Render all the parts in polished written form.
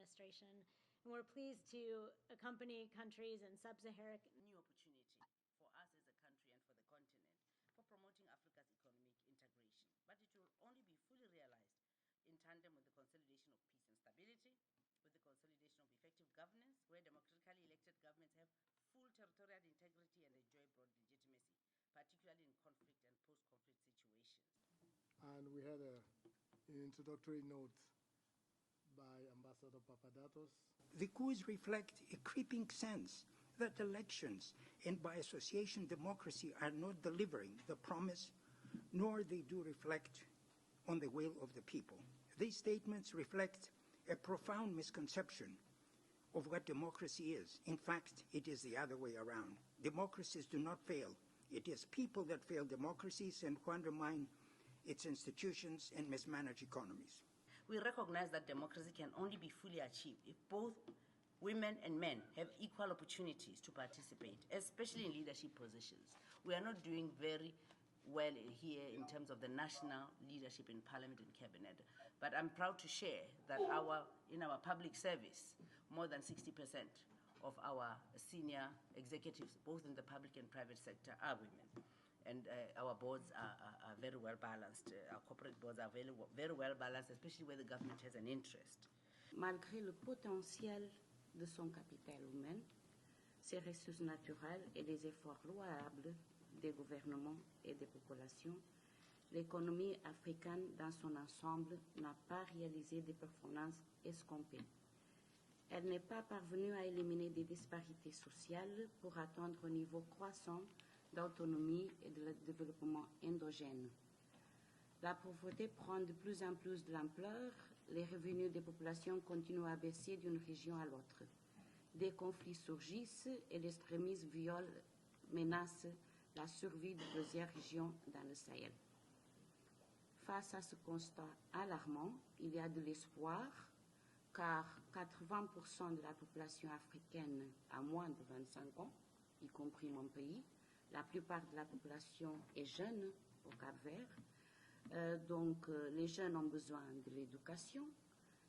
administration. And we're pleased to accompany countries in Sub-Saharan new opportunity for us as a country and for the continent for promoting Africa's economic integration. But it will only be fully realized in tandem with the consolidation of peace and stability, with the consolidation of effective governance, where democratically elected governments have full territorial integrity and enjoy broad legitimacy, particularly in conflict and post-conflict situations. And we had an introductory note by Ambassador Papadatos. The coups reflect a creeping sense that elections and by association democracy are not delivering the promise, nor they do reflect on the will of the people. These statements reflect a profound misconception of what democracy is. In fact, it is the other way around. Democracies do not fail. It is people that fail democracies and who undermine its institutions and mismanage economies. We recognize that democracy can only be fully achieved if both women and men have equal opportunities to participate, especially in leadership positions. We are not doing very well here in terms of the national leadership in parliament and cabinet, but I'm proud to share that in our public service, more than 60% of our senior executives, both in the public and private sector, are women. And our boards are very well balanced. Our corporate boards are very well balanced, especially where the government has an interest. Malgré le potentiel de son capital humain, ses ressources naturelles et les efforts louables des gouvernements et des populations, l'économie africaine dans son ensemble n'a pas réalisé des performances escomptées. Elle n'est pas parvenue à éliminer des disparités sociales pour atteindre un niveau croissant d'autonomie et de développement endogène. La pauvreté prend de plus en plus de l'ampleur, les revenus des populations continuent à baisser d'une région à l'autre. Des conflits surgissent et l'extrémisme menace la survie de plusieurs régions dans le Sahel. Face à ce constat alarmant, il y a de l'espoir, car 80% de la population africaine a moins de 25 ans, y compris mon pays. La plupart de la population est jeune au Cap-Vert. Donc, les jeunes ont besoin de l'éducation,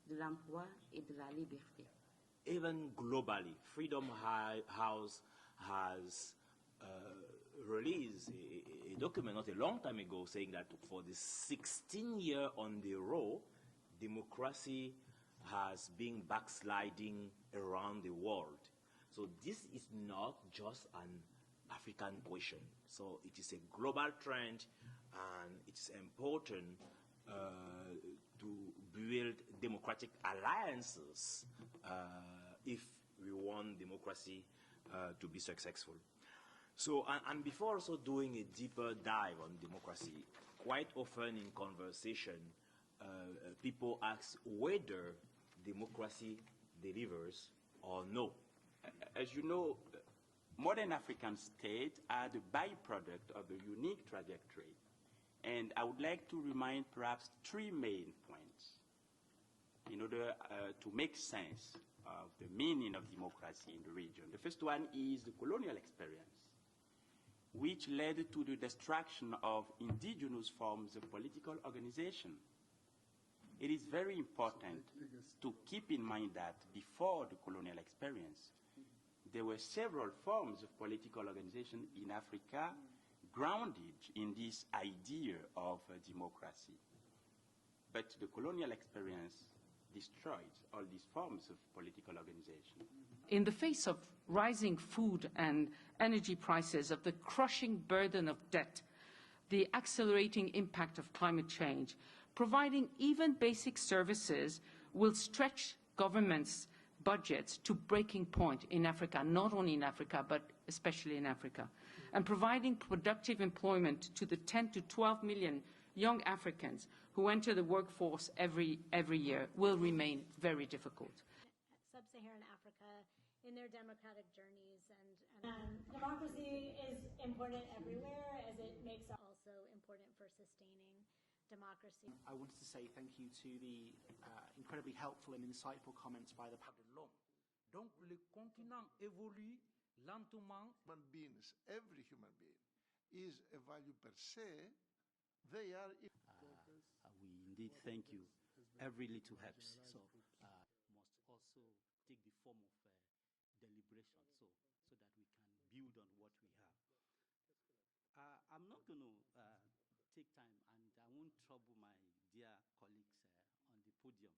de l'emploi et de la liberté. Even globally, Freedom House has released a document not a long time ago saying that for the 16th year on the row, democracy has been backsliding around the world. So this is not just an African question. So it is a global trend, and it's important to build democratic alliances if we want democracy to be successful. So, and before also doing a deeper dive on democracy, quite often in conversation, people ask whether democracy delivers or no. As you know, modern African states are the byproduct of a unique trajectory. And I would like to remind perhaps three main points in order to make sense of the meaning of democracy in the region. The first one is the colonial experience, which led to the destruction of indigenous forms of political organization. It is very important to keep in mind that before the colonial experience, there were several forms of political organization in Africa grounded in this idea of democracy. But the colonial experience destroyed all these forms of political organization. In the face of rising food and energy prices, of the crushing burden of debt, the accelerating impact of climate change, providing even basic services will stretch governments' budgets to breaking point in Africa, not only in Africa, but especially in Africa. And providing productive employment to the 10 to 12 million young Africans who enter the workforce every year will remain very difficult. Sub-Saharan Africa in their democratic journeys, and democracy is important everywhere, as it makes it also important for sustaining democracy. I wanted to say thank you to the incredibly helpful and insightful comments by the l'homme. Donc le continent évolue lentement. Human beings, every human being, is a value per se. They are. We indeed thank you. Every little helps. So must also. form of deliberation so that we can build on what we have. I'm not going to take time, and I won't trouble my dear colleagues on the podium